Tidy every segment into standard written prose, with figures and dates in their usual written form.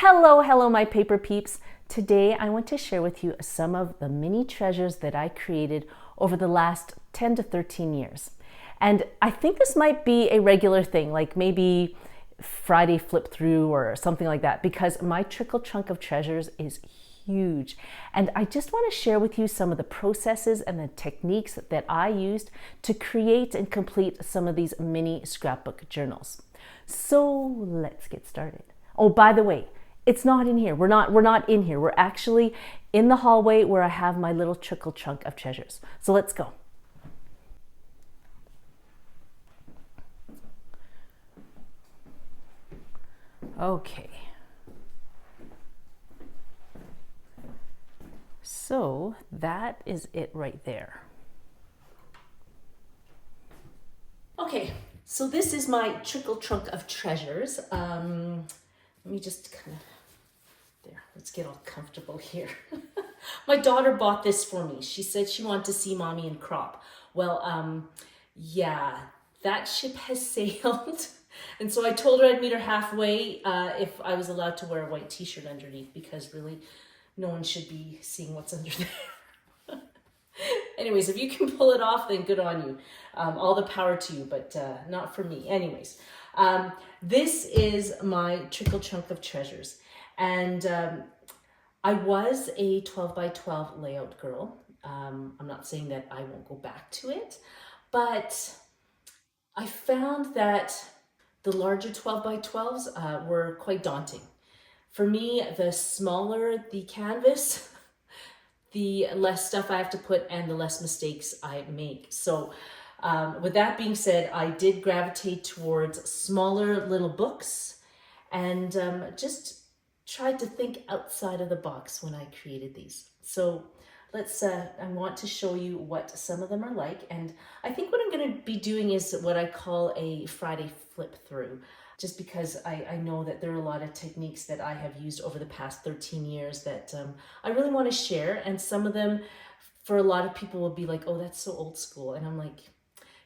Hello, my paper peeps. Today I want to share with you some of the mini treasures that I created over the last 10 to 13 years. And I think this might be a regular thing, like maybe Friday flip through or something like that, because my trickle chunk of treasures is huge. And I just want to share with you some of the processes and the techniques that I used to create and complete some of these mini scrapbook journals. So let's get started. Oh, by the way, it's not in here. We're not in here. We're actually in the hallway where I have my little trickle chunk of treasures. So let's go. Okay. So that is it right there. Okay, so this is my trickle chunk of treasures. Let me just kind of, there, let's get all comfortable here. My daughter bought this for me. She said she wanted to see mommy in crop. Well, yeah, that ship has sailed. And so I told her I'd meet her halfway if I was allowed to wear a white t-shirt underneath, because really no one should be seeing what's under there. Anyways, if you can pull it off, then good on you. All the power to you, but not for me. Anyways, this is my trickle chunk of treasures. And I was a 12 by 12 layout girl. I'm not saying that I won't go back to it, but I found that the larger 12 by 12s were quite daunting. For me, the smaller the canvas, the less stuff I have to put and the less mistakes I make. So with that being said, I did gravitate towards smaller little books and just tried to think outside of the box when I created these. So let's, I want to show you what some of them are like. And I think what I'm going to be doing is what I call a Friday flip through, just because I know that there are a lot of techniques that I have used over the past 13 years that I really want to share. And some of them, for a lot of people, will be like, oh, that's so old school. And I'm like,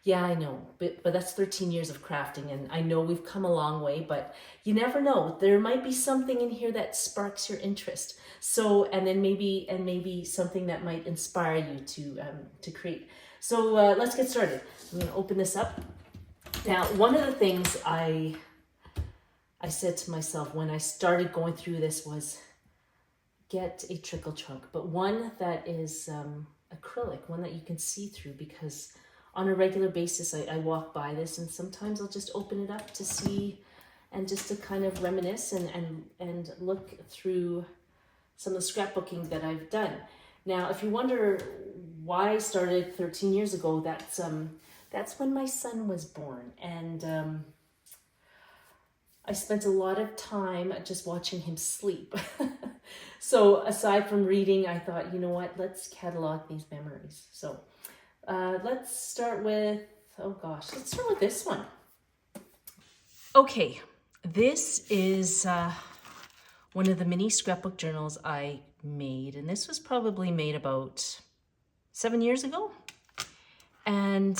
yeah, I know, but that's 13 years of crafting, and I know we've come a long way, but you never know. There might be something in here that sparks your interest. So, and then maybe something that might inspire you to create. So let's get started. I'm going to open this up. Now, one of the things I said to myself when I started going through this was get a trickle chunk, but one that is acrylic, one that you can see through, because on a regular basis, I walk by this and sometimes I'll just open it up to see and just to kind of reminisce and look through some of the scrapbooking that I've done. Now, if you wonder why I started 13 years ago, that's when my son was born. And I spent a lot of time just watching him sleep. So aside from reading, I thought, you know what, let's catalog these memories. So let's start with, let's start with this one. Okay, this is one of the mini scrapbook journals I made, and this was probably made about 7 years ago. And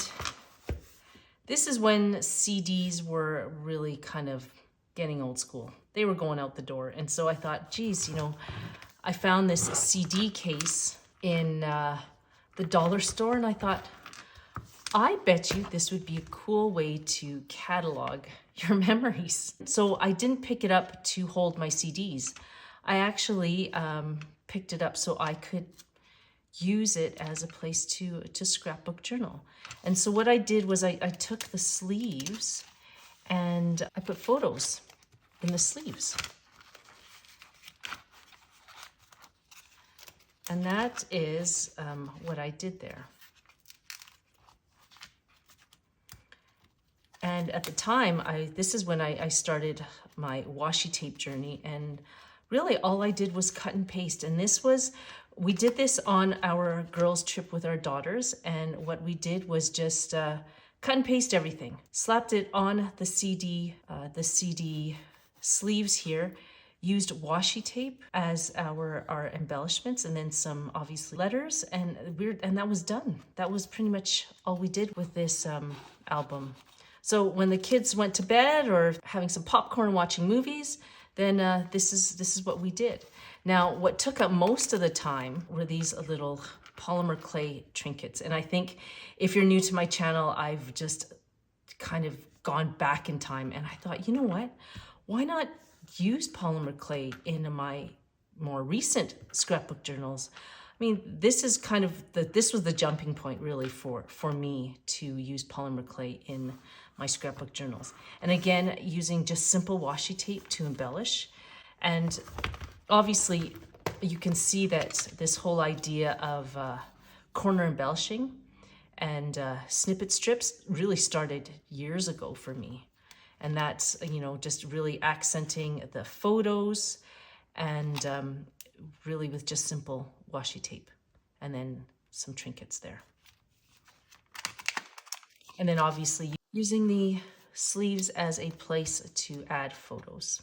this is when CDs were really kind of getting old school. They were going out the door. And so I thought, geez, you know, I found this CD case in the dollar store, and I thought, I bet you this would be a cool way to catalog your memories. So I didn't pick it up to hold my CDs. I actually picked it up so I could use it as a place to scrapbook journal. And so what I did was I took the sleeves and I put photos in the sleeves. And that is what I did there. And at the time, this is when I started my washi tape journey. And really all I did was cut and paste. And we did this on our girls' trip with our daughters. And what we did was just cut and paste everything. Slapped it on the CD sleeves here. Used washi tape as our embellishments, and then some obviously letters, and that was done. That was pretty much all we did with this album. So when the kids went to bed or having some popcorn watching movies, then this is what we did. Now, what took up most of the time were these little polymer clay trinkets. And I think if you're new to my channel, I've just kind of gone back in time, and I thought, you know what? Why not use polymer clay in my more recent scrapbook journals? I mean, this is kind of this was the jumping point really for me to use polymer clay in my scrapbook journals. And again, using just simple washi tape to embellish. And obviously you can see that this whole idea of corner embellishing and snippet strips really started years ago for me. And that's, you know, just really accenting the photos and really with just simple washi tape and then some trinkets there. And then obviously using the sleeves as a place to add photos.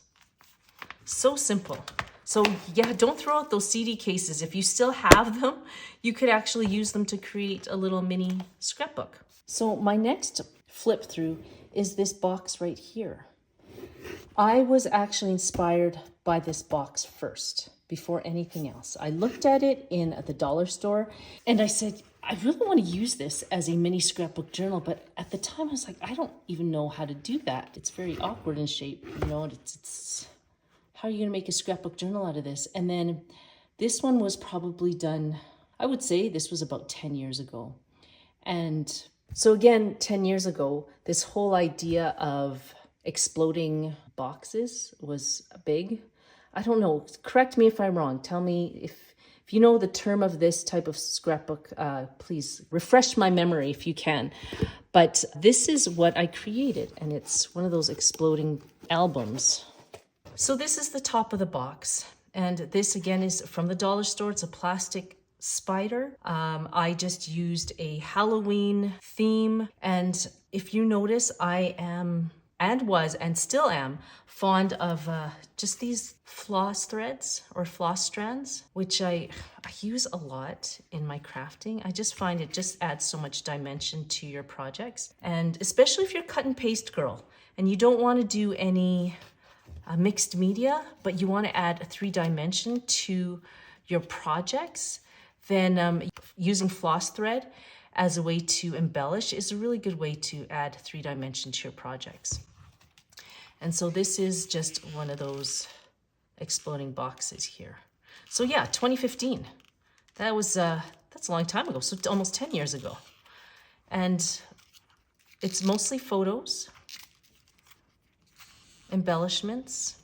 So simple. So yeah, don't throw out those CD cases. If you still have them, you could actually use them to create a little mini scrapbook. So my next flip through is this box right here. I was actually inspired by this box first, before anything else. I looked at it in the dollar store and I said, I really want to use this as a mini scrapbook journal, but at the time I was like, I don't even know how to do that. It's very awkward in shape, you know, it's how are you going to make a scrapbook journal out of this? And then this one was probably done, I would say this was about 10 years ago. And so again, 10 years ago, this whole idea of exploding boxes was big. I don't know, correct me if I'm wrong. Tell me if you know the term of this type of scrapbook, please refresh my memory if you can. But this is what I created, and it's one of those exploding albums. So this is the top of the box, and this again is from the dollar store. It's a plastic spider. I just used a Halloween theme, and if you notice, I am and was and still am fond of just these floss threads or floss strands, which I use a lot in my crafting. I just find it just adds so much dimension to your projects, and especially if you're cut and paste girl and you don't want to do any mixed media, but you want to add a 3-dimension to your projects, then using floss thread as a way to embellish is a really good way to add 3-dimension to your projects. And so this is just one of those exploding boxes here. So yeah, 2015. That's a long time ago, so almost 10 years ago. And it's mostly photos, embellishments.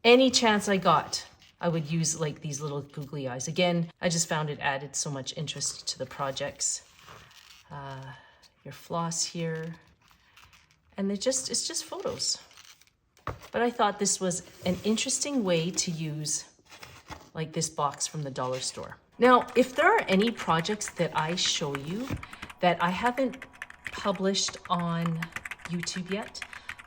Any chance I got, I would use like these little googly eyes. Again, I just found it added so much interest to the projects. Your floss here. And it's just photos. But I thought this was an interesting way to use like this box from the dollar store. Now, if there are any projects that I show you that I haven't published on YouTube yet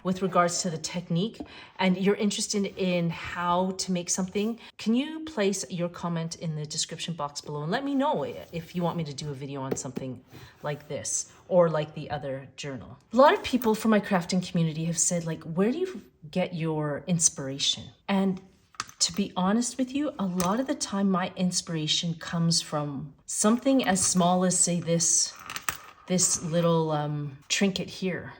with regards to the technique, and you're interested in how to make something, can you place your comment in the description box below and let me know if you want me to do a video on something like this or like the other journal. A lot of people from my crafting community have said, like, where do you get your inspiration? And to be honest with you, a lot of the time my inspiration comes from something as small as, say, this little trinket here.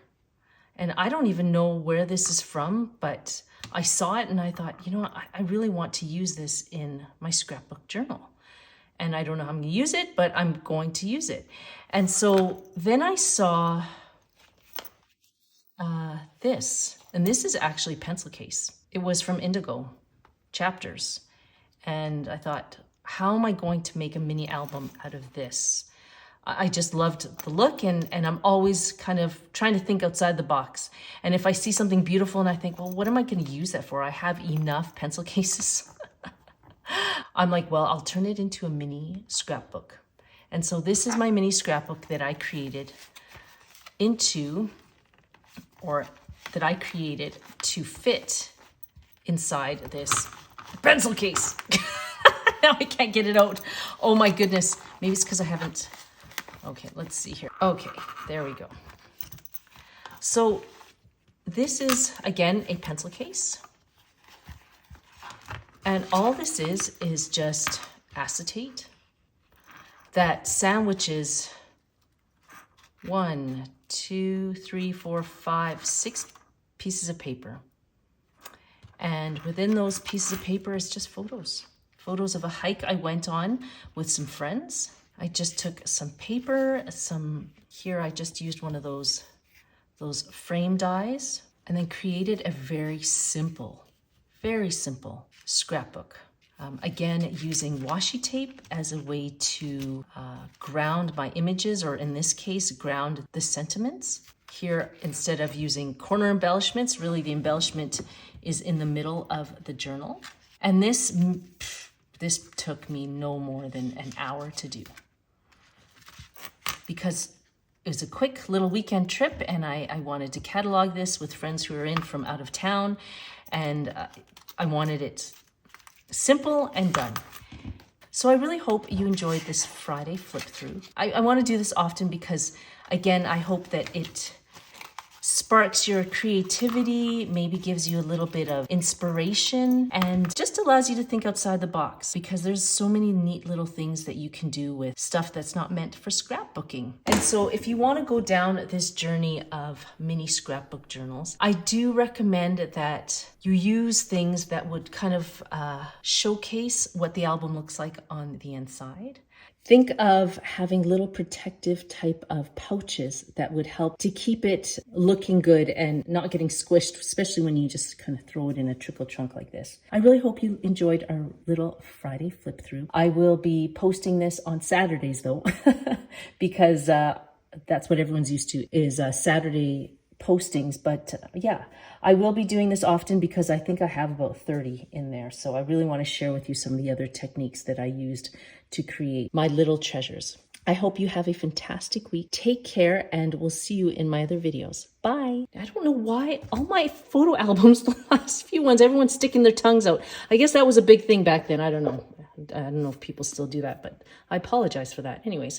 And I don't even know where this is from, but I saw it and I thought, you know what, I really want to use this in my scrapbook journal. And I don't know how I'm gonna use it, but I'm going to use it. And so then I saw this, and this is actually pencil case. It was from Indigo Chapters. And I thought, how am I going to make a mini album out of this? I just loved the look, and I'm always kind of trying to think outside the box. And if I see something beautiful and I think, well, what am I going to use that for? I have enough pencil cases. I'm like, well, I'll turn it into a mini scrapbook. And so this is my mini scrapbook that I created to fit inside this pencil case. Now I can't get it out. Oh my goodness. Maybe it's because I haven't. Okay, let's see here. Okay, there we go. So this is, again, a pencil case. And all this is just acetate that sandwiches 1, 2, 3, 4, 5, 6 pieces of paper. And within those pieces of paper is just photos. Photos of a hike I went on with some friends. I just took some paper, here I just used one of those frame dies, and then created a very simple scrapbook. Again, using washi tape as a way to ground my images, or in this case, ground the sentiments. Here, instead of using corner embellishments, really the embellishment is in the middle of the journal. And this took me no more than an hour to do, because it was a quick little weekend trip, and I wanted to catalog this with friends who are in from out of town, and I wanted it simple and done. So I really hope you enjoyed this Friday flip through. I want to do this often because, again, I hope that it sparks your creativity, maybe gives you a little bit of inspiration, and just allows you to think outside the box, because there's so many neat little things that you can do with stuff that's not meant for scrapbooking. And so if you want to go down this journey of mini scrapbook journals, I do recommend that you use things that would kind of showcase what the album looks like on the inside. Think of having little protective type of pouches that would help to keep it looking good and not getting squished, especially when you just kind of throw it in a trickle trunk like this. I really hope you enjoyed our little Friday flip through. I will be posting this on Saturdays though, because that's what everyone's used to, is Saturday postings. But yeah, I will be doing this often because I think I have about 30 in there. So I really want to share with you some of the other techniques that I used to create my little treasures. I hope you have a fantastic week. Take care, and we'll see you in my other videos. Bye. I don't know why all my photo albums, the last few ones, everyone's sticking their tongues out. I guess that was a big thing back then. I don't know. I don't know if people still do that, but I apologize for that. Anyways.